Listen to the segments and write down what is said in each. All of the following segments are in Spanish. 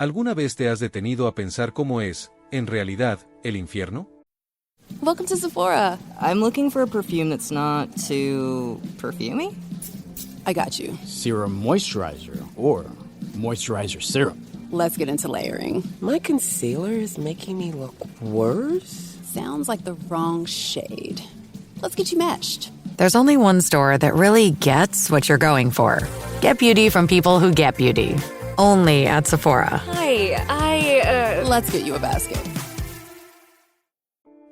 ¿Alguna vez te has detenido a pensar cómo es, en realidad, el infierno? Welcome to Sephora. I'm looking for a perfume that's not too perfumey. I got you. Serum moisturizer or moisturizer serum. Let's get into layering. My concealer is making me look worse? Sounds like the wrong shade. Let's get you matched. There's only one store that really gets what you're going for. Get beauty from people who get beauty. Only at Sephora. Hi, Let's get you a basket.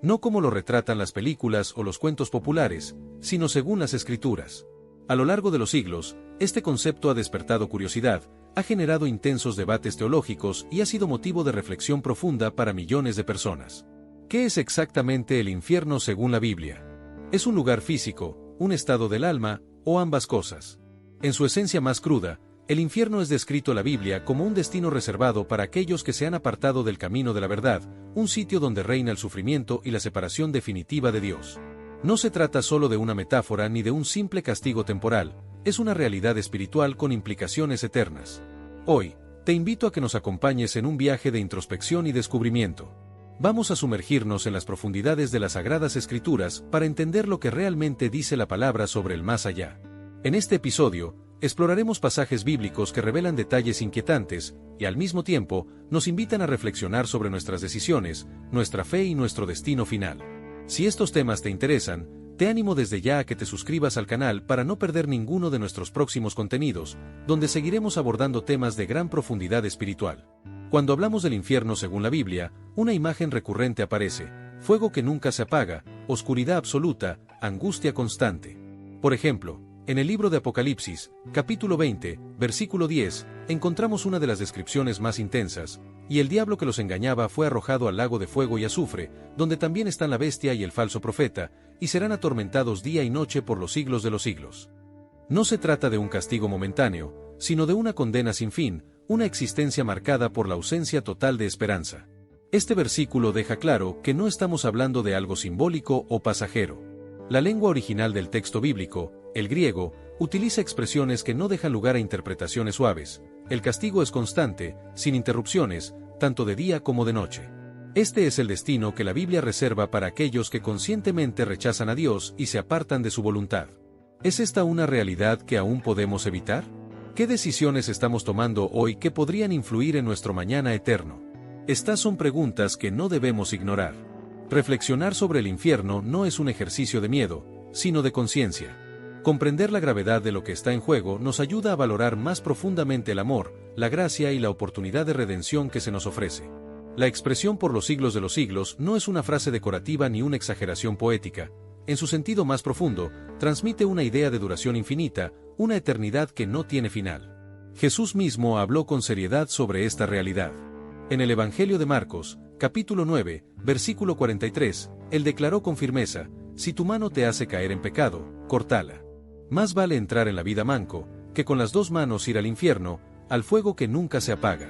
No como lo retratan las películas o los cuentos populares, sino según las escrituras. A lo largo de los siglos, este concepto ha despertado curiosidad, ha generado intensos debates teológicos y ha sido motivo de reflexión profunda para millones de personas. ¿Qué es exactamente el infierno según la Biblia? ¿Es un lugar físico, un estado del alma, o ambas cosas? En su esencia más cruda, el infierno es descrito en la Biblia como un destino reservado para aquellos que se han apartado del camino de la verdad, un sitio donde reina el sufrimiento y la separación definitiva de Dios. No se trata solo de una metáfora ni de un simple castigo temporal, es una realidad espiritual con implicaciones eternas. Hoy, te invito a que nos acompañes en un viaje de introspección y descubrimiento. Vamos a sumergirnos en las profundidades de las Sagradas Escrituras para entender lo que realmente dice la palabra sobre el más allá. En este episodio, exploraremos pasajes bíblicos que revelan detalles inquietantes y al mismo tiempo nos invitan a reflexionar sobre nuestras decisiones, nuestra fe y nuestro destino final. Si estos temas te interesan, te animo desde ya a que te suscribas al canal para no perder ninguno de nuestros próximos contenidos, donde seguiremos abordando temas de gran profundidad espiritual. Cuando hablamos del infierno según la Biblia, una imagen recurrente aparece: fuego que nunca se apaga, oscuridad absoluta, angustia constante. Por ejemplo, en el libro de Apocalipsis, capítulo 20, versículo 10, encontramos una de las descripciones más intensas: y el diablo que los engañaba fue arrojado al lago de fuego y azufre, donde también están la bestia y el falso profeta, y serán atormentados día y noche por los siglos de los siglos. No se trata de un castigo momentáneo, sino de una condena sin fin, una existencia marcada por la ausencia total de esperanza. Este versículo deja claro que no estamos hablando de algo simbólico o pasajero. La lengua original del texto bíblico, el griego, utiliza expresiones que no dejan lugar a interpretaciones suaves. El castigo es constante, sin interrupciones, tanto de día como de noche. Este es el destino que la Biblia reserva para aquellos que conscientemente rechazan a Dios y se apartan de su voluntad. ¿Es esta una realidad que aún podemos evitar? ¿Qué decisiones estamos tomando hoy que podrían influir en nuestro mañana eterno? Estas son preguntas que no debemos ignorar. Reflexionar sobre el infierno no es un ejercicio de miedo, sino de conciencia. Comprender la gravedad de lo que está en juego nos ayuda a valorar más profundamente el amor, la gracia y la oportunidad de redención que se nos ofrece. La expresión por los siglos de los siglos no es una frase decorativa ni una exageración poética. En su sentido más profundo, transmite una idea de duración infinita, una eternidad que no tiene final. Jesús mismo habló con seriedad sobre esta realidad. En el Evangelio de Marcos, capítulo 9, versículo 43, él declaró con firmeza: si tu mano te hace caer en pecado, córtala. Más vale entrar en la vida manco, que con las dos manos ir al infierno, al fuego que nunca se apaga.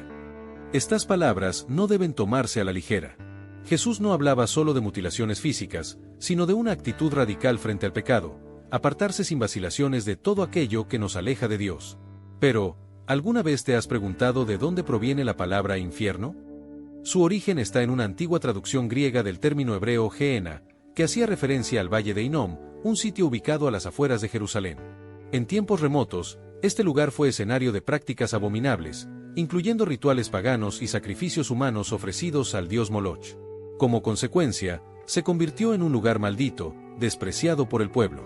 Estas palabras no deben tomarse a la ligera. Jesús no hablaba solo de mutilaciones físicas, sino de una actitud radical frente al pecado, apartarse sin vacilaciones de todo aquello que nos aleja de Dios. Pero, ¿alguna vez te has preguntado de dónde proviene la palabra infierno? Su origen está en una antigua traducción griega del término hebreo Gehenna, que hacía referencia al valle de Hinnom, un sitio ubicado a las afueras de Jerusalén. En tiempos remotos, este lugar fue escenario de prácticas abominables, incluyendo rituales paganos y sacrificios humanos ofrecidos al dios Moloch. Como consecuencia, se convirtió en un lugar maldito, despreciado por el pueblo.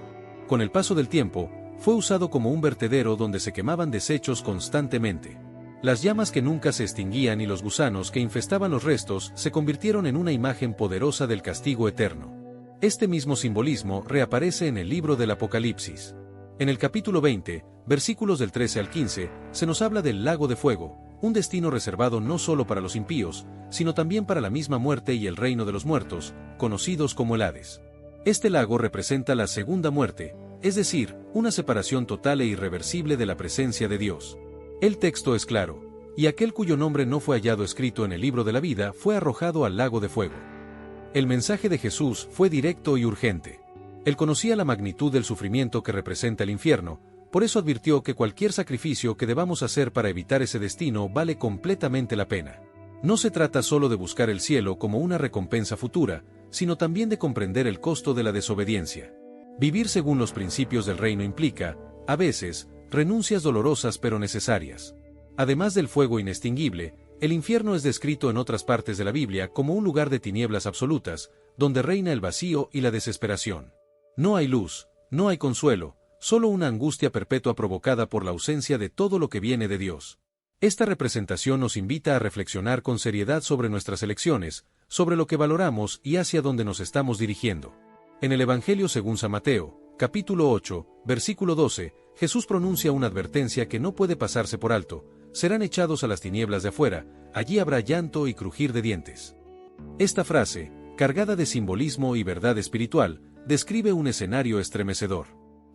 Con el paso del tiempo, fue usado como un vertedero donde se quemaban desechos constantemente. Las llamas que nunca se extinguían y los gusanos que infestaban los restos se convirtieron en una imagen poderosa del castigo eterno. Este mismo simbolismo reaparece en el libro del Apocalipsis. En el capítulo 20, versículos del 13 al 15, se nos habla del lago de fuego, un destino reservado no solo para los impíos, sino también para la misma muerte y el reino de los muertos, conocidos como el Hades. Este lago representa la segunda muerte, es decir, una separación total e irreversible de la presencia de Dios. El texto es claro: y aquel cuyo nombre no fue hallado escrito en el libro de la vida fue arrojado al lago de fuego. El mensaje de Jesús fue directo y urgente. Él conocía la magnitud del sufrimiento que representa el infierno, Por eso advirtió que cualquier sacrificio que debamos hacer para evitar ese destino vale completamente la pena. No se trata solo de buscar el cielo como una recompensa futura, sino también de comprender el costo de la desobediencia. Vivir según los principios del reino implica, a veces, renuncias dolorosas pero necesarias. Además del fuego inextinguible, el infierno es descrito en otras partes de la Biblia como un lugar de tinieblas absolutas, donde reina el vacío y la desesperación. No hay luz, no hay consuelo, solo una angustia perpetua provocada por la ausencia de todo lo que viene de Dios. Esta representación nos invita a reflexionar con seriedad sobre nuestras elecciones, sobre lo que valoramos y hacia dónde nos estamos dirigiendo. En el Evangelio según San Mateo, capítulo 8, versículo 12, Jesús pronuncia una advertencia que no puede pasarse por alto: serán echados a las tinieblas de afuera, allí habrá llanto y crujir de dientes. Esta frase, cargada de simbolismo y verdad espiritual, describe un escenario estremecedor.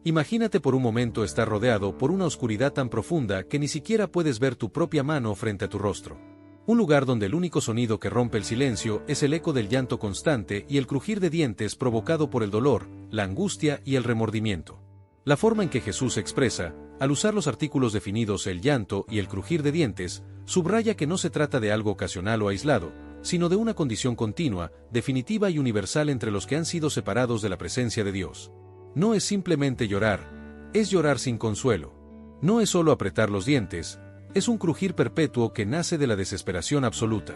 Imagínate por un momento estar rodeado por una oscuridad tan profunda que ni siquiera puedes ver tu propia mano frente a tu rostro. Un lugar donde el único sonido que rompe el silencio es el eco del llanto constante y el crujir de dientes provocado por el dolor, la angustia y el remordimiento. La forma en que Jesús expresa, al usar los artículos definidos el llanto y el crujir de dientes, subraya que no se trata de algo ocasional o aislado, sino de una condición continua, definitiva y universal entre los que han sido separados de la presencia de Dios. No es simplemente llorar, es llorar sin consuelo. No es solo apretar los dientes, es un crujir perpetuo que nace de la desesperación absoluta.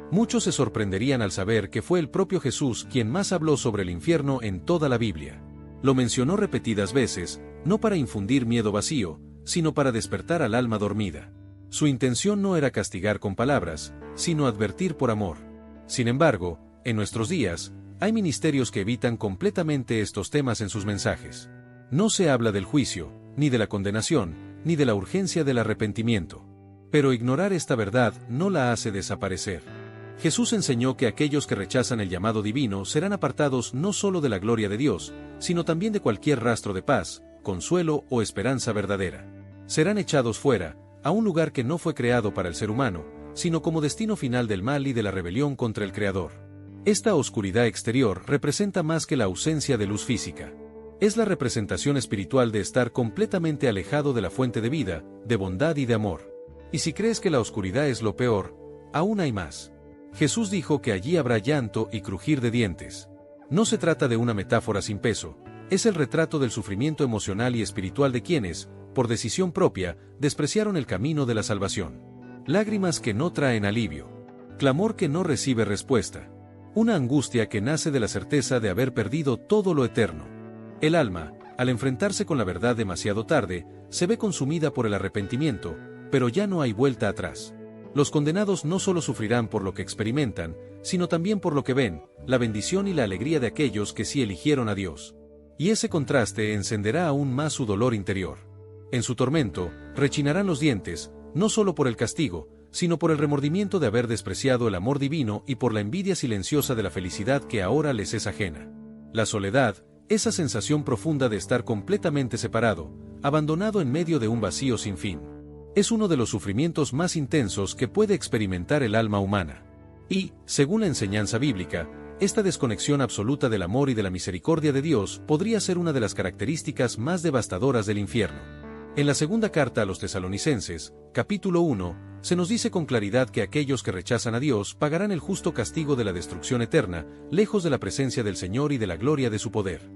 Muchos se sorprenderían al saber que fue el propio Jesús quien más habló sobre el infierno en toda la Biblia. Lo mencionó repetidas veces, no para infundir miedo vacío, sino para despertar al alma dormida. Su intención no era castigar con palabras, sino advertir por amor. Sin embargo, en nuestros días, hay ministerios que evitan completamente estos temas en sus mensajes. No se habla del juicio, ni de la condenación, ni de la urgencia del arrepentimiento. Pero ignorar esta verdad no la hace desaparecer. Jesús enseñó que aquellos que rechazan el llamado divino serán apartados no solo de la gloria de Dios, sino también de cualquier rastro de paz, consuelo o esperanza verdadera. Serán echados fuera, a un lugar que no fue creado para el ser humano, sino como destino final del mal y de la rebelión contra el Creador. Esta oscuridad exterior representa más que la ausencia de luz física. Es la representación espiritual de estar completamente alejado de la fuente de vida, de bondad y de amor. Y si crees que la oscuridad es lo peor, aún hay más. Jesús dijo que allí habrá llanto y crujir de dientes. No se trata de una metáfora sin peso, es el retrato del sufrimiento emocional y espiritual de quienes, por decisión propia, despreciaron el camino de la salvación. Lágrimas que no traen alivio. Clamor que no recibe respuesta. Una angustia que nace de la certeza de haber perdido todo lo eterno. El alma, al enfrentarse con la verdad demasiado tarde, se ve consumida por el arrepentimiento, pero ya no hay vuelta atrás. Los condenados no solo sufrirán por lo que experimentan, sino también por lo que ven, la bendición y la alegría de aquellos que sí eligieron a Dios. Y ese contraste encenderá aún más su dolor interior. En su tormento, rechinarán los dientes, no solo por el castigo, sino por el remordimiento de haber despreciado el amor divino y por la envidia silenciosa de la felicidad que ahora les es ajena. La soledad, esa sensación profunda de estar completamente separado, abandonado en medio de un vacío sin fin, es uno de los sufrimientos más intensos que puede experimentar el alma humana. Y, según la enseñanza bíblica, esta desconexión absoluta del amor y de la misericordia de Dios podría ser una de las características más devastadoras del infierno. En la segunda carta a los Tesalonicenses, capítulo 1, se nos dice con claridad que aquellos que rechazan a Dios pagarán el justo castigo de la destrucción eterna, lejos de la presencia del Señor y de la gloria de su poder.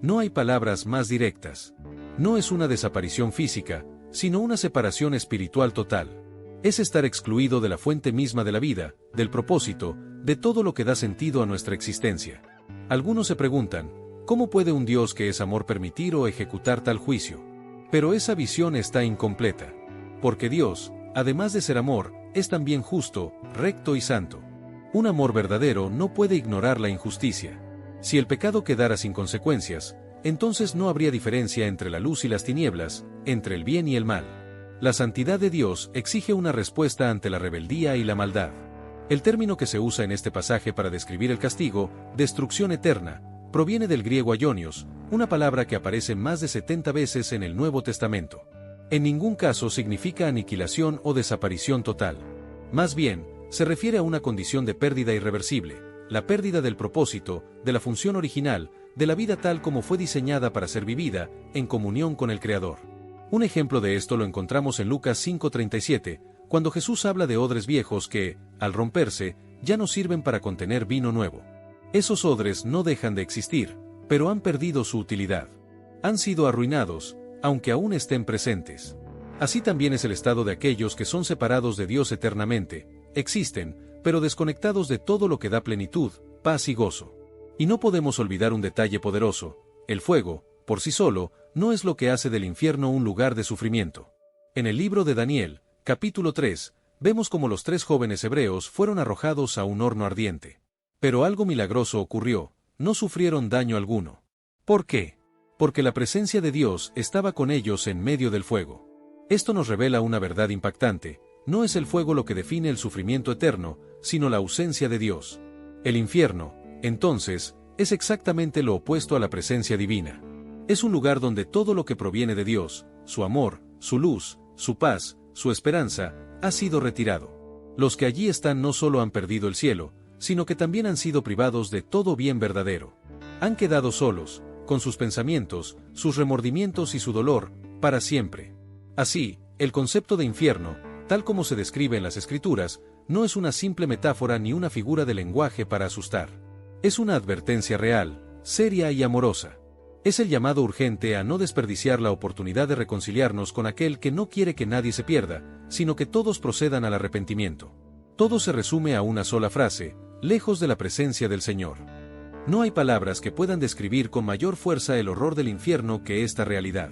No hay palabras más directas. No es una desaparición física, sino una separación espiritual total. Es estar excluido de la fuente misma de la vida, del propósito, de todo lo que da sentido a nuestra existencia. Algunos se preguntan, ¿cómo puede un Dios que es amor permitir o ejecutar tal juicio? Pero esa visión está incompleta. Porque Dios, además de ser amor, es también justo, recto y santo. Un amor verdadero no puede ignorar la injusticia. Si el pecado quedara sin consecuencias, entonces no habría diferencia entre la luz y las tinieblas, entre el bien y el mal. La santidad de Dios exige una respuesta ante la rebeldía y la maldad. El término que se usa en este pasaje para describir el castigo, destrucción eterna, proviene del griego aionios, una palabra que aparece más de 70 veces en el Nuevo Testamento. En ningún caso significa aniquilación o desaparición total. Más bien, se refiere a una condición de pérdida irreversible, la pérdida del propósito, de la función original, de la vida tal como fue diseñada para ser vivida, en comunión con el Creador. Un ejemplo de esto lo encontramos en Lucas 5:37, cuando Jesús habla de odres viejos que, al romperse, ya no sirven para contener vino nuevo. Esos odres no dejan de existir, pero han perdido su utilidad. Han sido arruinados, aunque aún estén presentes. Así también es el estado de aquellos que son separados de Dios eternamente, existen, pero desconectados de todo lo que da plenitud, paz y gozo. Y no podemos olvidar un detalle poderoso: el fuego, por sí solo, no es lo que hace del infierno un lugar de sufrimiento. En el libro de Daniel, capítulo 3, vemos cómo los 3 jóvenes hebreos fueron arrojados a un horno ardiente. Pero algo milagroso ocurrió, no sufrieron daño alguno. ¿Por qué? Porque la presencia de Dios estaba con ellos en medio del fuego. Esto nos revela una verdad impactante: no es el fuego lo que define el sufrimiento eterno, sino la ausencia de Dios. El infierno, entonces, es exactamente lo opuesto a la presencia divina. Es un lugar donde todo lo que proviene de Dios, su amor, su luz, su paz, su esperanza, ha sido retirado. Los que allí están no solo han perdido el cielo, sino que también han sido privados de todo bien verdadero. Han quedado solos, con sus pensamientos, sus remordimientos y su dolor, para siempre. Así, el concepto de infierno, tal como se describe en las Escrituras, no es una simple metáfora ni una figura de lenguaje para asustar. Es una advertencia real, seria y amorosa. Es el llamado urgente a no desperdiciar la oportunidad de reconciliarnos con aquel que no quiere que nadie se pierda, sino que todos procedan al arrepentimiento. Todo se resume a una sola frase: lejos de la presencia del Señor. No hay palabras que puedan describir con mayor fuerza el horror del infierno que esta realidad.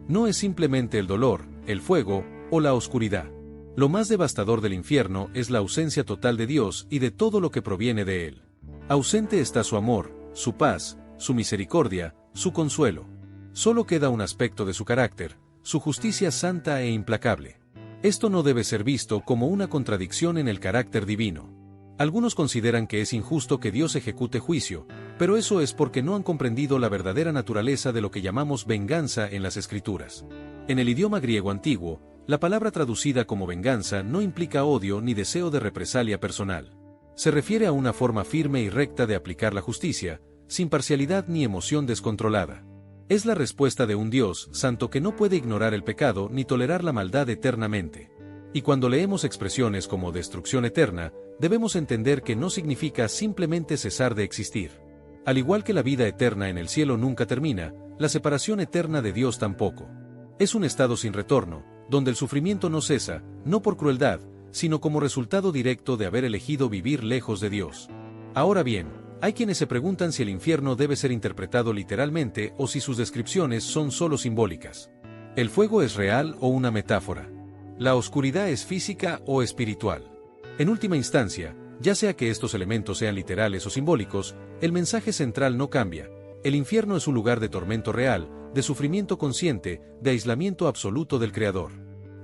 No es simplemente el dolor, el fuego, o la oscuridad. Lo más devastador del infierno es la ausencia total de Dios y de todo lo que proviene de Él. Ausente está su amor, su paz, su misericordia, su consuelo. Solo queda un aspecto de su carácter, su justicia santa e implacable. Esto no debe ser visto como una contradicción en el carácter divino. Algunos consideran que es injusto que Dios ejecute juicio, pero eso es porque no han comprendido la verdadera naturaleza de lo que llamamos venganza en las Escrituras. En el idioma griego antiguo, la palabra traducida como venganza no implica odio ni deseo de represalia personal. Se refiere a una forma firme y recta de aplicar la justicia, sin parcialidad ni emoción descontrolada. Es la respuesta de un Dios santo que no puede ignorar el pecado ni tolerar la maldad eternamente. Y cuando leemos expresiones como destrucción eterna, debemos entender que no significa simplemente cesar de existir. Al igual que la vida eterna en el cielo nunca termina, la separación eterna de Dios tampoco. Es un estado sin retorno, donde el sufrimiento no cesa, no por crueldad, sino como resultado directo de haber elegido vivir lejos de Dios. Ahora bien, hay quienes se preguntan si el infierno debe ser interpretado literalmente o si sus descripciones son solo simbólicas. ¿El fuego es real o una metáfora? ¿La oscuridad es física o espiritual? En última instancia, ya sea que estos elementos sean literales o simbólicos, el mensaje central no cambia. El infierno es un lugar de tormento real, de sufrimiento consciente, de aislamiento absoluto del Creador.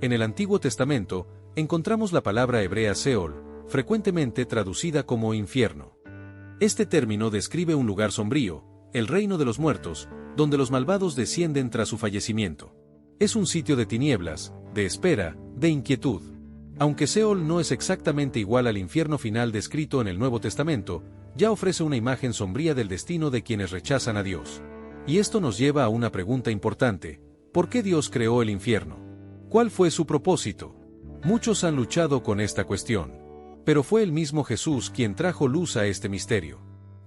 En el Antiguo Testamento, encontramos la palabra hebrea Seol, frecuentemente traducida como infierno. Este término describe un lugar sombrío, el reino de los muertos, donde los malvados descienden tras su fallecimiento. Es un sitio de tinieblas, de espera, de inquietud. Aunque Seol no es exactamente igual al infierno final descrito en el Nuevo Testamento, ya ofrece una imagen sombría del destino de quienes rechazan a Dios. Y esto nos lleva a una pregunta importante: ¿por qué Dios creó el infierno? ¿Cuál fue su propósito? Muchos han luchado con esta cuestión. Pero fue el mismo Jesús quien trajo luz a este misterio.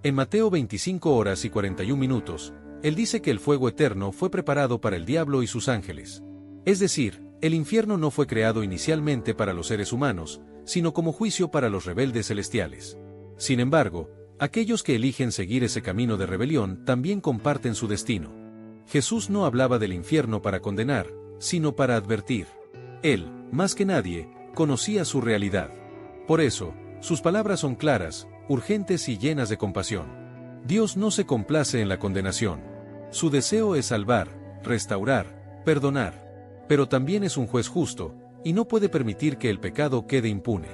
En Mateo 25:41, Él dice que el fuego eterno fue preparado para el diablo y sus ángeles. Es decir, el infierno no fue creado inicialmente para los seres humanos, sino como juicio para los rebeldes celestiales. Sin embargo, aquellos que eligen seguir ese camino de rebelión también comparten su destino. Jesús no hablaba del infierno para condenar, sino para advertir. Él, más que nadie, conocía su realidad. Por eso, sus palabras son claras, urgentes y llenas de compasión. Dios no se complace en la condenación. Su deseo es salvar, restaurar, perdonar. Pero también es un juez justo, y no puede permitir que el pecado quede impune.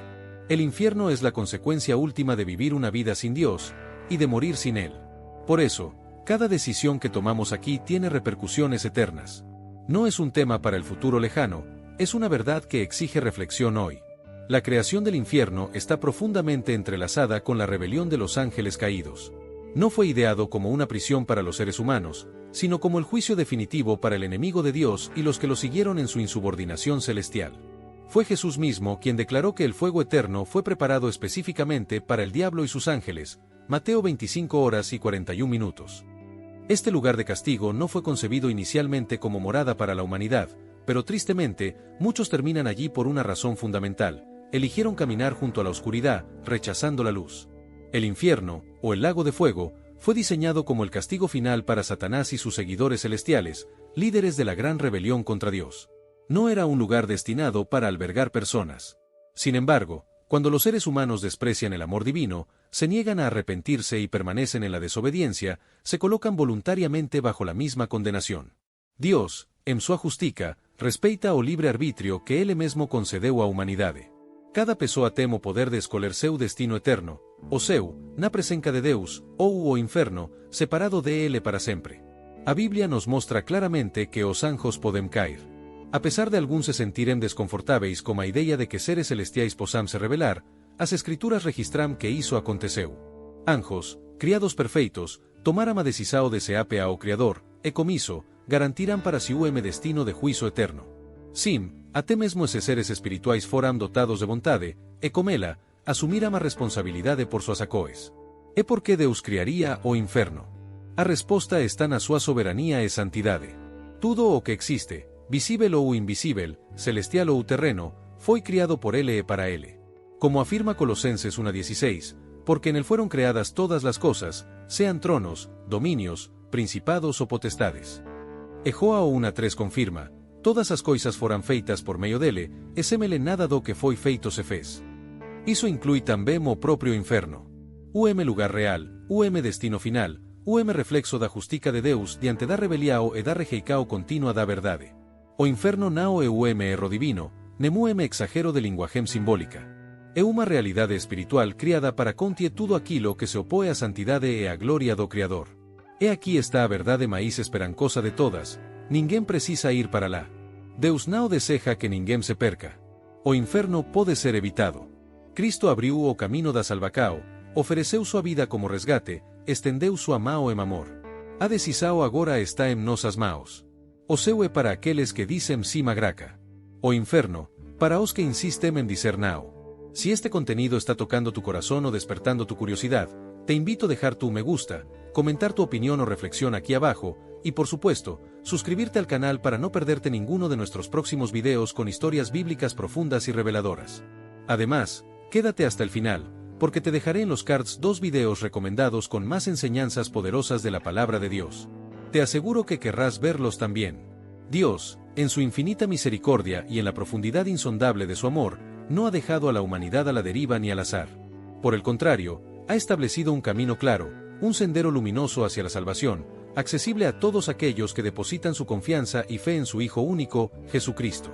El infierno es la consecuencia última de vivir una vida sin Dios, y de morir sin Él. Por eso, cada decisión que tomamos aquí tiene repercusiones eternas. No es un tema para el futuro lejano, es una verdad que exige reflexión hoy. La creación del infierno está profundamente entrelazada con la rebelión de los ángeles caídos. No fue ideado como una prisión para los seres humanos, sino como el juicio definitivo para el enemigo de Dios y los que lo siguieron en su insubordinación celestial. Fue Jesús mismo quien declaró que el fuego eterno fue preparado específicamente para el diablo y sus ángeles, Mateo 25 horas y 41 minutos. Este lugar de castigo no fue concebido inicialmente como morada para la humanidad, pero tristemente, muchos terminan allí por una razón fundamental: eligieron caminar junto a la oscuridad, rechazando la luz. El infierno, o el lago de fuego, fue diseñado como el castigo final para Satanás y sus seguidores celestiales, líderes de la gran rebelión contra Dios. No era un lugar destinado para albergar personas. Sin embargo, cuando los seres humanos desprecian el amor divino, se niegan a arrepentirse y permanecen en la desobediencia, se colocan voluntariamente bajo la misma condenación. Dios, en sua justica, respeita o libre arbitrio que Ele mesmo concedeu á humanidade. Cada pessoa tem o poder de escoler seu destino eterno, o seu, na presença de Deus, ou o inferno, separado de Ele para sempre. A Biblia nos mostra claramente que os anjos podem cair. A pesar de alguns se sentirem desconfortáveis com a ideia de que seres celestiais possam se revelar, as escrituras registram que iso aconteceu. Anjos, criados perfeitos, tomaram a decisão de se apear ao Criador, e com iso, garantirán para si destino de juicio eterno. Sim, até mesmo esses seres espirituais foram dotados de vontade, e com ela, asumiram a responsabilidade por suas acoes. E por que Deus criaria o inferno? A resposta está na sua soberania e santidade. Tudo o que existe, visível ou invisível, celestial ou terreno, foi criado por Ele e para Ele. Como afirma Colosenses 1:16, porque en Él fueron creadas todas las cosas, sean tronos, dominios, principados o potestades. E João 1:3 confirma, todas as coisas foram feitas por meio dele, e semele nada do que foi feito se fez. Iso inclui também o próprio inferno. Lugar real, destino final, reflexo da justica de Deus diante da rebeliao e da rejeicao continua da verdade. O inferno nao e erro divino, nemu exagero de linguagem simbólica. É uma realidade espiritual criada para contie tudo aquilo que se opoe á santidade e á gloria do Criador. E aquí está a verdade máis esperancosa de todas: ninguén precisa ir para lá. Deus não deseja que ninguén se perca. O inferno pode ser evitado. Cristo abriu o camino da salvacao, ofereceu sua vida como resgate, estendeu sua mão em amor. A decisão agora está em nossas mãos. O seu é para aqueles que dizem sim a graca. O inferno, para os que insistem em dizer não. Si este contenido está tocando tu corazón o despertando tu curiosidad, te invito a dejar tu me gusta, comentar tu opinión o reflexión aquí abajo, y por supuesto, suscribirte al canal para no perderte ninguno de nuestros próximos videos con historias bíblicas profundas y reveladoras. Además, quédate hasta el final, porque te dejaré en los cards 2 videos recomendados con más enseñanzas poderosas de la palabra de Dios. Te aseguro que querrás verlos también. Dios, en su infinita misericordia y en la profundidad insondable de su amor, no ha dejado a la humanidad a la deriva ni al azar. Por el contrario, ha establecido un camino claro, un sendero luminoso hacia la salvación, accesible a todos aquellos que depositan su confianza y fe en su Hijo único, Jesucristo.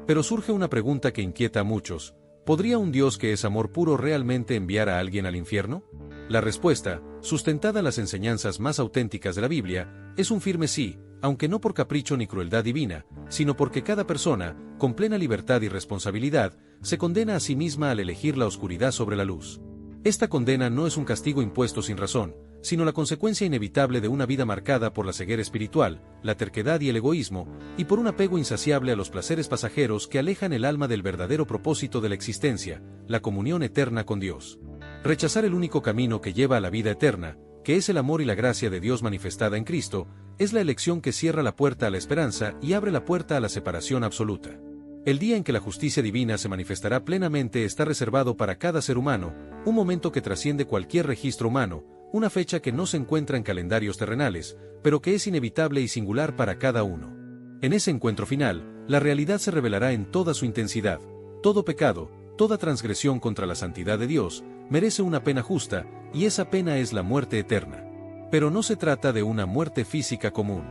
Pero surge una pregunta que inquieta a muchos: ¿podría un Dios que es amor puro realmente enviar a alguien al infierno? La respuesta, sustentada en las enseñanzas más auténticas de la Biblia, es un firme sí, aunque no por capricho ni crueldad divina, sino porque cada persona, con plena libertad y responsabilidad, se condena a sí misma al elegir la oscuridad sobre la luz. Esta condena no es un castigo impuesto sin razón, sino la consecuencia inevitable de una vida marcada por la ceguera espiritual, la terquedad y el egoísmo, y por un apego insaciable a los placeres pasajeros que alejan el alma del verdadero propósito de la existencia, la comunión eterna con Dios. Rechazar el único camino que lleva a la vida eterna, que es el amor y la gracia de Dios manifestada en Cristo, es la elección que cierra la puerta a la esperanza y abre la puerta a la separación absoluta. El día en que la justicia divina se manifestará plenamente está reservado para cada ser humano, un momento que trasciende cualquier registro humano, una fecha que no se encuentra en calendarios terrenales, pero que es inevitable y singular para cada uno. En ese encuentro final, la realidad se revelará en toda su intensidad. Todo pecado, toda transgresión contra la santidad de Dios, merece una pena justa, y esa pena es la muerte eterna. Pero no se trata de una muerte física común.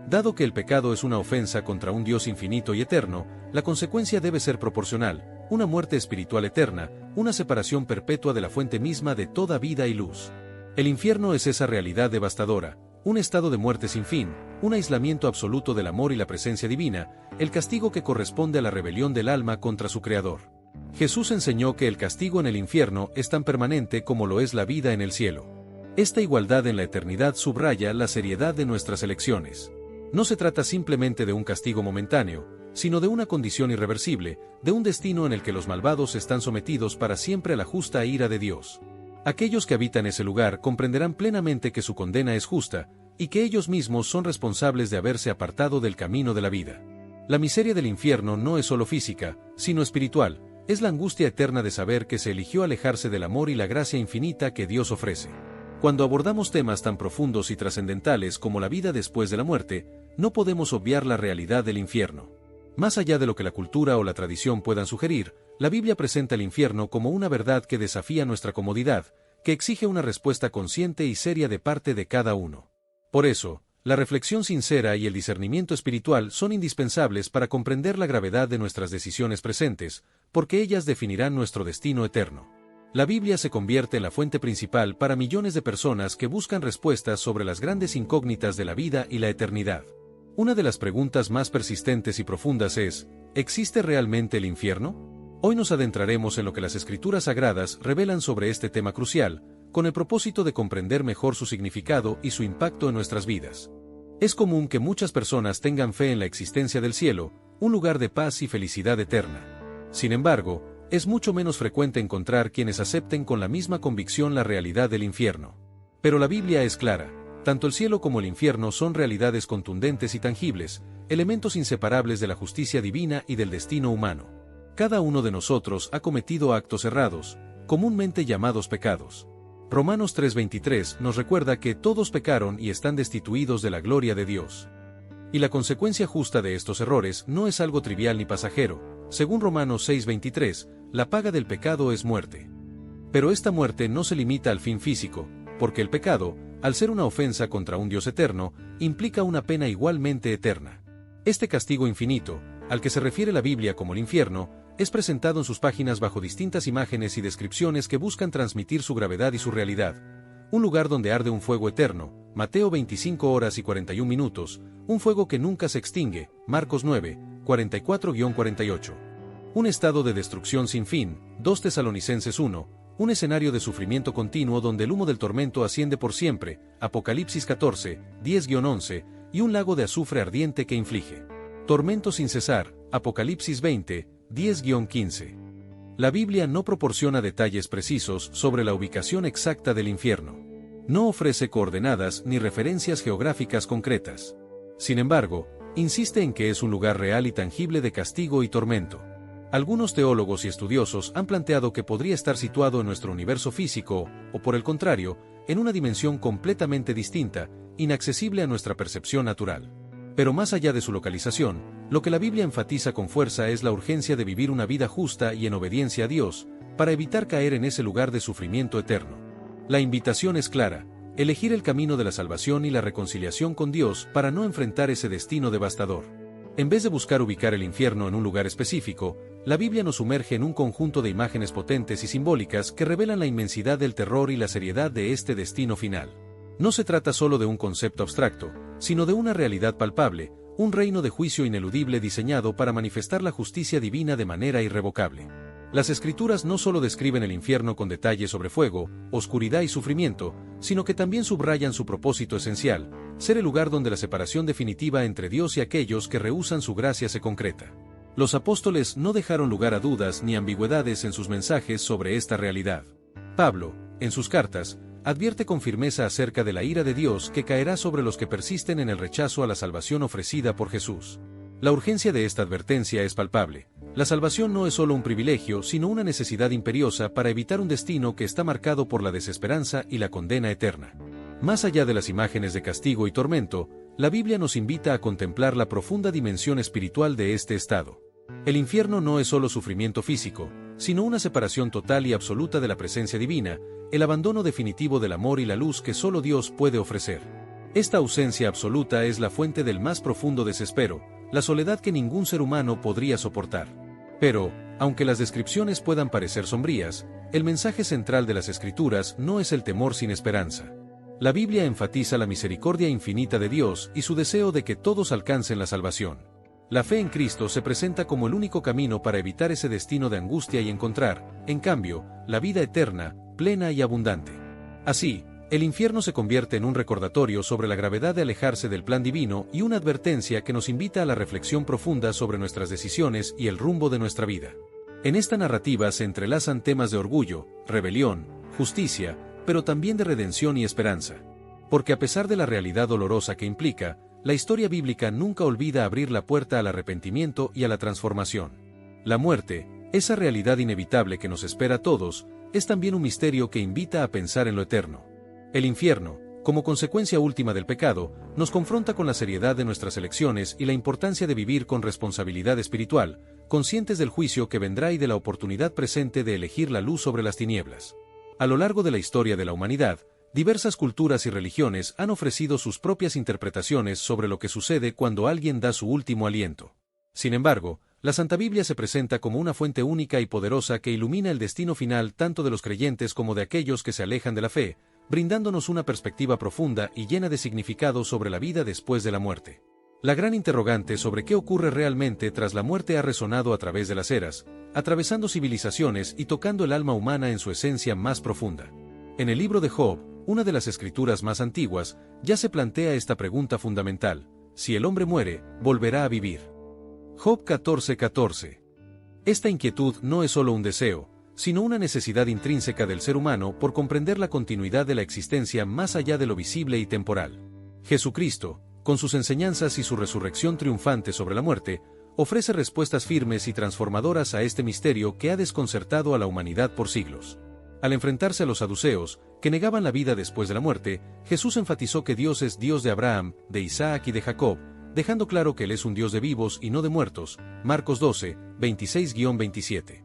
Dado que el pecado es una ofensa contra un Dios infinito y eterno, la consecuencia debe ser proporcional, una muerte espiritual eterna, una separación perpetua de la fuente misma de toda vida y luz. El infierno es esa realidad devastadora, un estado de muerte sin fin, un aislamiento absoluto del amor y la presencia divina, el castigo que corresponde a la rebelión del alma contra su Creador. Jesús enseñó que el castigo en el infierno es tan permanente como lo es la vida en el cielo. Esta igualdad en la eternidad subraya la seriedad de nuestras elecciones. No se trata simplemente de un castigo momentáneo, sino de una condición irreversible, de un destino en el que los malvados están sometidos para siempre a la justa ira de Dios. Aquellos que habitan ese lugar comprenderán plenamente que su condena es justa, y que ellos mismos son responsables de haberse apartado del camino de la vida. La miseria del infierno no es solo física, sino espiritual, es la angustia eterna de saber que se eligió alejarse del amor y la gracia infinita que Dios ofrece. Cuando abordamos temas tan profundos y trascendentales como la vida después de la muerte, no podemos obviar la realidad del infierno. Más allá de lo que la cultura o la tradición puedan sugerir, la Biblia presenta el infierno como una verdad que desafía nuestra comodidad, que exige una respuesta consciente y seria de parte de cada uno. Por eso, la reflexión sincera y el discernimiento espiritual son indispensables para comprender la gravedad de nuestras decisiones presentes, porque ellas definirán nuestro destino eterno. La Biblia se convierte en la fuente principal para millones de personas que buscan respuestas sobre las grandes incógnitas de la vida y la eternidad. Una de las preguntas más persistentes y profundas es, ¿existe realmente el infierno? Hoy nos adentraremos en lo que las Escrituras Sagradas revelan sobre este tema crucial, con el propósito de comprender mejor su significado y su impacto en nuestras vidas. Es común que muchas personas tengan fe en la existencia del cielo, un lugar de paz y felicidad eterna. Sin embargo, es mucho menos frecuente encontrar quienes acepten con la misma convicción la realidad del infierno. Pero la Biblia es clara, tanto el cielo como el infierno son realidades contundentes y tangibles, elementos inseparables de la justicia divina y del destino humano. Cada uno de nosotros ha cometido actos errados, comúnmente llamados pecados. Romanos 3:23 nos recuerda que todos pecaron y están destituidos de la gloria de Dios. Y la consecuencia justa de estos errores no es algo trivial ni pasajero. Según Romanos 6:23, la paga del pecado es muerte. Pero esta muerte no se limita al fin físico, porque el pecado, al ser una ofensa contra un Dios eterno, implica una pena igualmente eterna. Este castigo infinito, al que se refiere la Biblia como el infierno, es presentado en sus páginas bajo distintas imágenes y descripciones que buscan transmitir su gravedad y su realidad. Un lugar donde arde un fuego eterno, Mateo 25 horas y 41 minutos, un fuego que nunca se extingue, Marcos 9, 44-48. Un estado de destrucción sin fin, 2 Tesalonicenses 1, un escenario de sufrimiento continuo donde el humo del tormento asciende por siempre, Apocalipsis 14, 10-11, y un lago de azufre ardiente que inflige tormento sin cesar, Apocalipsis 20, 10-15. La Biblia no proporciona detalles precisos sobre la ubicación exacta del infierno. No ofrece coordenadas ni referencias geográficas concretas. Sin embargo, insiste en que es un lugar real y tangible de castigo y tormento. Algunos teólogos y estudiosos han planteado que podría estar situado en nuestro universo físico, o por el contrario, en una dimensión completamente distinta, inaccesible a nuestra percepción natural. Pero más allá de su localización, lo que la Biblia enfatiza con fuerza es la urgencia de vivir una vida justa y en obediencia a Dios, para evitar caer en ese lugar de sufrimiento eterno. La invitación es clara: elegir el camino de la salvación y la reconciliación con Dios para no enfrentar ese destino devastador. En vez de buscar ubicar el infierno en un lugar específico, la Biblia nos sumerge en un conjunto de imágenes potentes y simbólicas que revelan la inmensidad del terror y la seriedad de este destino final. No se trata solo de un concepto abstracto, sino de una realidad palpable, un reino de juicio ineludible diseñado para manifestar la justicia divina de manera irrevocable. Las Escrituras no solo describen el infierno con detalles sobre fuego, oscuridad y sufrimiento, sino que también subrayan su propósito esencial: ser el lugar donde la separación definitiva entre Dios y aquellos que rehúsan su gracia se concreta. Los apóstoles no dejaron lugar a dudas ni ambigüedades en sus mensajes sobre esta realidad. Pablo, en sus cartas, advierte con firmeza acerca de la ira de Dios que caerá sobre los que persisten en el rechazo a la salvación ofrecida por Jesús. La urgencia de esta advertencia es palpable. La salvación no es solo un privilegio, sino una necesidad imperiosa para evitar un destino que está marcado por la desesperanza y la condena eterna. Más allá de las imágenes de castigo y tormento, la Biblia nos invita a contemplar la profunda dimensión espiritual de este estado. El infierno no es solo sufrimiento físico, sino una separación total y absoluta de la presencia divina, el abandono definitivo del amor y la luz que solo Dios puede ofrecer. Esta ausencia absoluta es la fuente del más profundo desespero, la soledad que ningún ser humano podría soportar. Pero, aunque las descripciones puedan parecer sombrías, el mensaje central de las Escrituras no es el temor sin esperanza. La Biblia enfatiza la misericordia infinita de Dios y su deseo de que todos alcancen la salvación. La fe en Cristo se presenta como el único camino para evitar ese destino de angustia y encontrar, en cambio, la vida eterna, plena y abundante. Así, El infierno se convierte en un recordatorio sobre la gravedad de alejarse del plan divino y una advertencia que nos invita a la reflexión profunda sobre nuestras decisiones y el rumbo de nuestra vida. En esta narrativa se entrelazan temas de orgullo, rebelión, justicia, pero también de redención y esperanza. Porque a pesar de la realidad dolorosa que implica, la historia bíblica nunca olvida abrir la puerta al arrepentimiento y a la transformación. La muerte, esa realidad inevitable que nos espera a todos, es también un misterio que invita a pensar en lo eterno. El infierno, como consecuencia última del pecado, nos confronta con la seriedad de nuestras elecciones y la importancia de vivir con responsabilidad espiritual, conscientes del juicio que vendrá y de la oportunidad presente de elegir la luz sobre las tinieblas. A lo largo de la historia de la humanidad, diversas culturas y religiones han ofrecido sus propias interpretaciones sobre lo que sucede cuando alguien da su último aliento. Sin embargo, la Santa Biblia se presenta como una fuente única y poderosa que ilumina el destino final tanto de los creyentes como de aquellos que se alejan de la fe, brindándonos una perspectiva profunda y llena de significado sobre la vida después de la muerte. La gran interrogante sobre qué ocurre realmente tras la muerte ha resonado a través de las eras, atravesando civilizaciones y tocando el alma humana en su esencia más profunda. En el libro de Job, una de las escrituras más antiguas, ya se plantea esta pregunta fundamental: si el hombre muere, ¿volverá a vivir? Job 14:14. Esta inquietud no es solo un deseo, sino una necesidad intrínseca del ser humano por comprender la continuidad de la existencia más allá de lo visible y temporal. Jesucristo, con sus enseñanzas y su resurrección triunfante sobre la muerte, ofrece respuestas firmes y transformadoras a este misterio que ha desconcertado a la humanidad por siglos. Al enfrentarse a los saduceos, que negaban la vida después de la muerte, Jesús enfatizó que Dios es Dios de Abraham, de Isaac y de Jacob, dejando claro que Él es un Dios de vivos y no de muertos. Marcos 12, 26-27.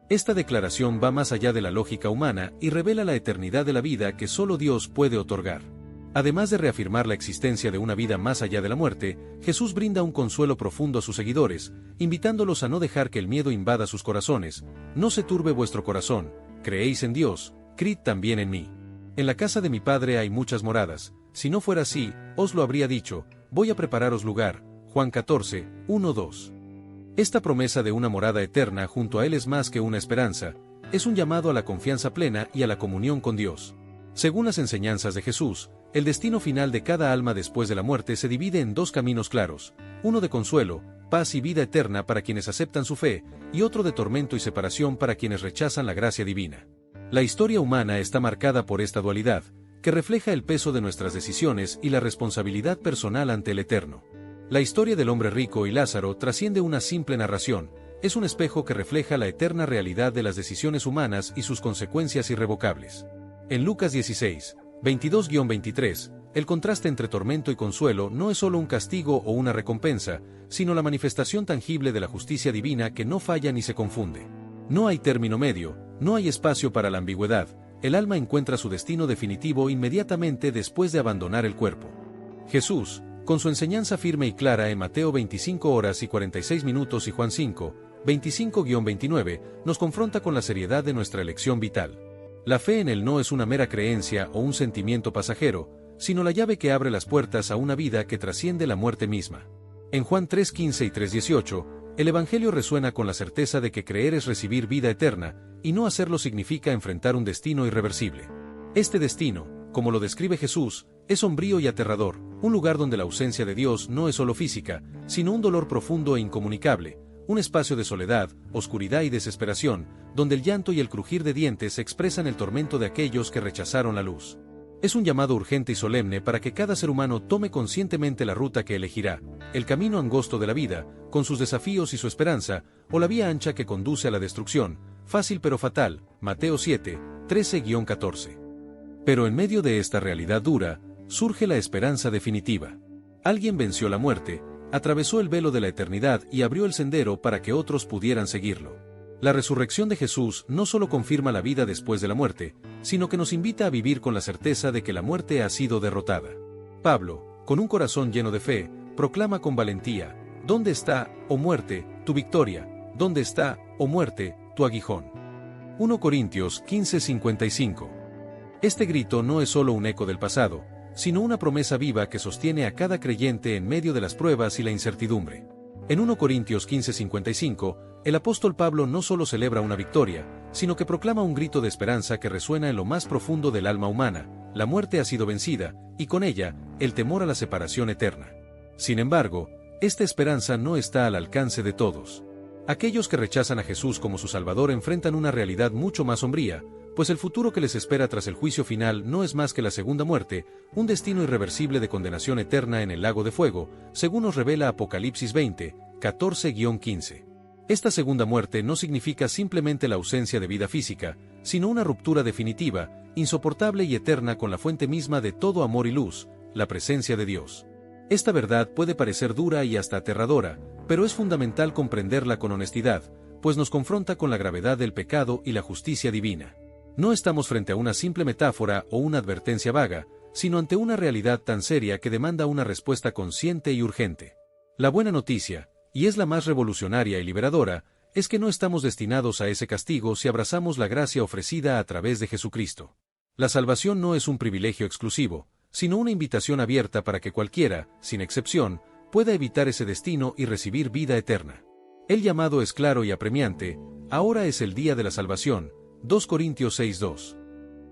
Esta declaración va más allá de la lógica humana y revela la eternidad de la vida que solo Dios puede otorgar. Además de reafirmar la existencia de una vida más allá de la muerte, Jesús brinda un consuelo profundo a sus seguidores, invitándolos a no dejar que el miedo invada sus corazones. No se turbe vuestro corazón, creéis en Dios, creed también en mí. En la casa de mi Padre hay muchas moradas, si no fuera así, os lo habría dicho, voy a prepararos lugar. Juan 14, 1-2. Esta promesa de una morada eterna junto a Él es más que una esperanza, es un llamado a la confianza plena y a la comunión con Dios. Según las enseñanzas de Jesús, el destino final de cada alma después de la muerte se divide en dos caminos claros, uno de consuelo, paz y vida eterna para quienes aceptan su fe, y otro de tormento y separación para quienes rechazan la gracia divina. La historia humana está marcada por esta dualidad, que refleja el peso de nuestras decisiones y la responsabilidad personal ante el Eterno. La historia del hombre rico y Lázaro trasciende una simple narración, es un espejo que refleja la eterna realidad de las decisiones humanas y sus consecuencias irrevocables. En Lucas 16, 22-23, el contraste entre tormento y consuelo no es solo un castigo o una recompensa, sino la manifestación tangible de la justicia divina que no falla ni se confunde. No hay término medio, no hay espacio para la ambigüedad, el alma encuentra su destino definitivo inmediatamente después de abandonar el cuerpo. Jesús, con su enseñanza firme y clara en Mateo 25:46 y Juan 5, 25-29, nos confronta con la seriedad de nuestra elección vital. La fe en Él no es una mera creencia o un sentimiento pasajero, sino la llave que abre las puertas a una vida que trasciende la muerte misma. En Juan 3:15 y 3:18, el Evangelio resuena con la certeza de que creer es recibir vida eterna, y no hacerlo significa enfrentar un destino irreversible. Este destino, como lo describe Jesús, es sombrío y aterrador, un lugar donde la ausencia de Dios no es solo física, sino un dolor profundo e incomunicable, un espacio de soledad, oscuridad y desesperación, donde el llanto y el crujir de dientes expresan el tormento de aquellos que rechazaron la luz. Es un llamado urgente y solemne para que cada ser humano tome conscientemente la ruta que elegirá, el camino angosto de la vida, con sus desafíos y su esperanza, o la vía ancha que conduce a la destrucción, fácil pero fatal, Mateo 7, 13-14. Pero en medio de esta realidad dura, surge la esperanza definitiva. Alguien venció la muerte, atravesó el velo de la eternidad y abrió el sendero para que otros pudieran seguirlo. La resurrección de Jesús no solo confirma la vida después de la muerte, sino que nos invita a vivir con la certeza de que la muerte ha sido derrotada. Pablo, con un corazón lleno de fe, proclama con valentía: ¿dónde está, oh muerte, tu victoria? ¿Dónde está, oh muerte, tu aguijón? 1 Corintios 15:55. Este grito no es solo un eco del pasado, sino una promesa viva que sostiene a cada creyente en medio de las pruebas y la incertidumbre. En 1 Corintios 15:55, el apóstol Pablo no solo celebra una victoria, sino que proclama un grito de esperanza que resuena en lo más profundo del alma humana: la muerte ha sido vencida, y con ella, el temor a la separación eterna. Sin embargo, esta esperanza no está al alcance de todos. Aquellos que rechazan a Jesús como su Salvador enfrentan una realidad mucho más sombría, pues el futuro que les espera tras el juicio final no es más que la segunda muerte, un destino irreversible de condenación eterna en el lago de fuego, según nos revela Apocalipsis 20, 14-15. Esta segunda muerte no significa simplemente la ausencia de vida física, sino una ruptura definitiva, insoportable y eterna con la fuente misma de todo amor y luz, la presencia de Dios. Esta verdad puede parecer dura y hasta aterradora, pero es fundamental comprenderla con honestidad, pues nos confronta con la gravedad del pecado y la justicia divina. No estamos frente a una simple metáfora o una advertencia vaga, sino ante una realidad tan seria que demanda una respuesta consciente y urgente. La buena noticia, y es la más revolucionaria y liberadora, es que no estamos destinados a ese castigo si abrazamos la gracia ofrecida a través de Jesucristo. La salvación no es un privilegio exclusivo, sino una invitación abierta para que cualquiera, sin excepción, pueda evitar ese destino y recibir vida eterna. El llamado es claro y apremiante: ahora es el día de la salvación. 2 Corintios 6:2.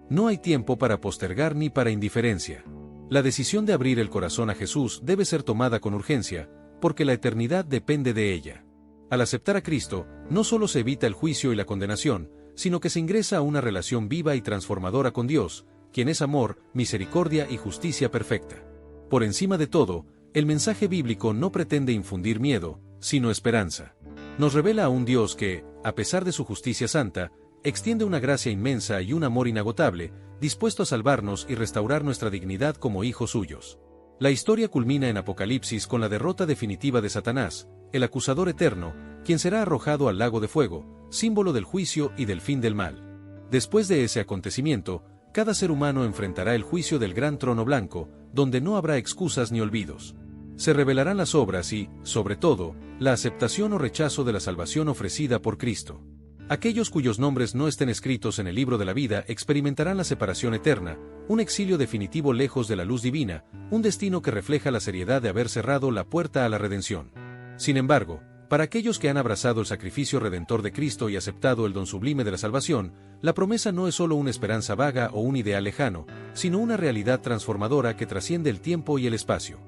No hay tiempo para postergar ni para indiferencia. La decisión de abrir el corazón a Jesús debe ser tomada con urgencia, porque la eternidad depende de ella. Al aceptar a Cristo, no solo se evita el juicio y la condenación, sino que se ingresa a una relación viva y transformadora con Dios, quien es amor, misericordia y justicia perfecta. Por encima de todo, el mensaje bíblico no pretende infundir miedo, sino esperanza. Nos revela a un Dios que, a pesar de su justicia santa, extiende una gracia inmensa y un amor inagotable, dispuesto a salvarnos y restaurar nuestra dignidad como hijos suyos. La historia culmina en Apocalipsis con la derrota definitiva de Satanás, el acusador eterno, quien será arrojado al lago de fuego, símbolo del juicio y del fin del mal. Después de ese acontecimiento, cada ser humano enfrentará el juicio del gran trono blanco, donde no habrá excusas ni olvidos. Se revelarán las obras y, sobre todo, la aceptación o rechazo de la salvación ofrecida por Cristo. Aquellos cuyos nombres no estén escritos en el libro de la vida experimentarán la separación eterna, un exilio definitivo lejos de la luz divina, un destino que refleja la seriedad de haber cerrado la puerta a la redención. Sin embargo, para aquellos que han abrazado el sacrificio redentor de Cristo y aceptado el don sublime de la salvación, la promesa no es solo una esperanza vaga o un ideal lejano, sino una realidad transformadora que trasciende el tiempo y el espacio.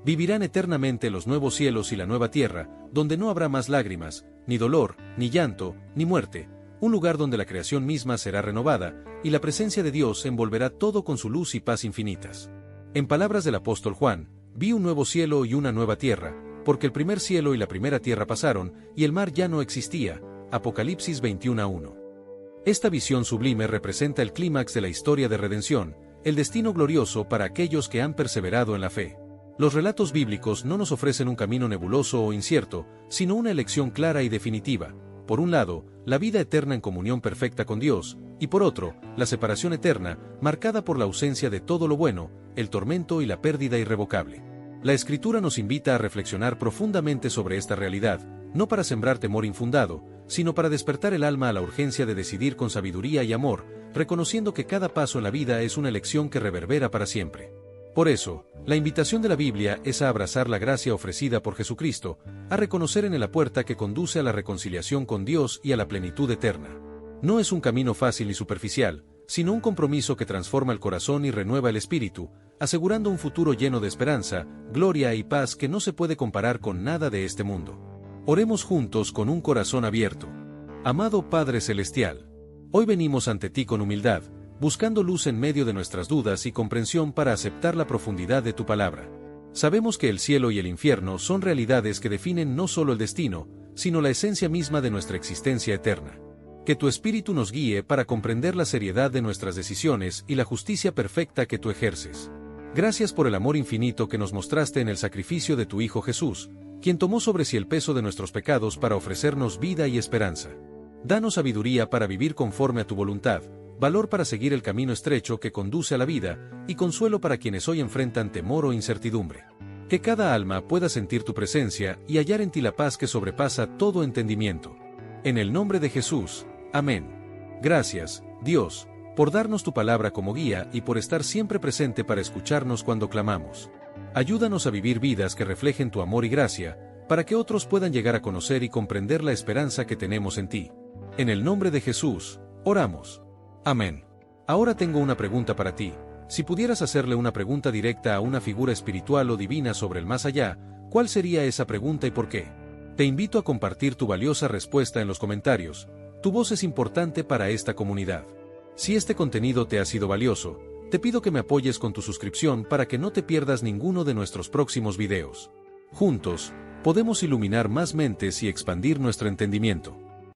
Vivirán eternamente los nuevos cielos y la nueva tierra, donde no habrá más lágrimas, ni dolor, ni llanto, ni muerte, un lugar donde la creación misma será renovada, y la presencia de Dios envolverá todo con su luz y paz infinitas. En palabras del apóstol Juan, vi un nuevo cielo y una nueva tierra, porque el primer cielo y la primera tierra pasaron, y el mar ya no existía. Apocalipsis 21:1. Esta visión sublime representa el clímax de la historia de redención, el destino glorioso para aquellos que han perseverado en la fe. Los relatos bíblicos no nos ofrecen un camino nebuloso o incierto, sino una elección clara y definitiva. Por un lado, la vida eterna en comunión perfecta con Dios, y por otro, la separación eterna, marcada por la ausencia de todo lo bueno, el tormento y la pérdida irrevocable. La Escritura nos invita a reflexionar profundamente sobre esta realidad, no para sembrar temor infundado, sino para despertar el alma a la urgencia de decidir con sabiduría y amor, reconociendo que cada paso en la vida es una elección que reverbera para siempre. Por eso, la invitación de la Biblia es a abrazar la gracia ofrecida por Jesucristo, a reconocer en él la puerta que conduce a la reconciliación con Dios y a la plenitud eterna. No es un camino fácil y superficial, sino un compromiso que transforma el corazón y renueva el espíritu, asegurando un futuro lleno de esperanza, gloria y paz que no se puede comparar con nada de este mundo. Oremos juntos con un corazón abierto. Amado Padre Celestial, hoy venimos ante ti con humildad, buscando luz en medio de nuestras dudas y comprensión para aceptar la profundidad de tu palabra. Sabemos que el cielo y el infierno son realidades que definen no solo el destino, sino la esencia misma de nuestra existencia eterna. Que tu Espíritu nos guíe para comprender la seriedad de nuestras decisiones y la justicia perfecta que tú ejerces. Gracias por el amor infinito que nos mostraste en el sacrificio de tu Hijo Jesús, quien tomó sobre sí el peso de nuestros pecados para ofrecernos vida y esperanza. Danos sabiduría para vivir conforme a tu voluntad, valor para seguir el camino estrecho que conduce a la vida, y consuelo para quienes hoy enfrentan temor o incertidumbre. Que cada alma pueda sentir tu presencia y hallar en ti la paz que sobrepasa todo entendimiento. En el nombre de Jesús, amén. Gracias, Dios, por darnos tu palabra como guía y por estar siempre presente para escucharnos cuando clamamos. Ayúdanos a vivir vidas que reflejen tu amor y gracia, para que otros puedan llegar a conocer y comprender la esperanza que tenemos en ti. En el nombre de Jesús, oramos. Amén. Ahora tengo una pregunta para ti. Si pudieras hacerle una pregunta directa a una figura espiritual o divina sobre el más allá, ¿cuál sería esa pregunta y por qué? Te invito a compartir tu valiosa respuesta en los comentarios. Tu voz es importante para esta comunidad. Si este contenido te ha sido valioso, te pido que me apoyes con tu suscripción para que no te pierdas ninguno de nuestros próximos videos. Juntos, podemos iluminar más mentes y expandir nuestro entendimiento.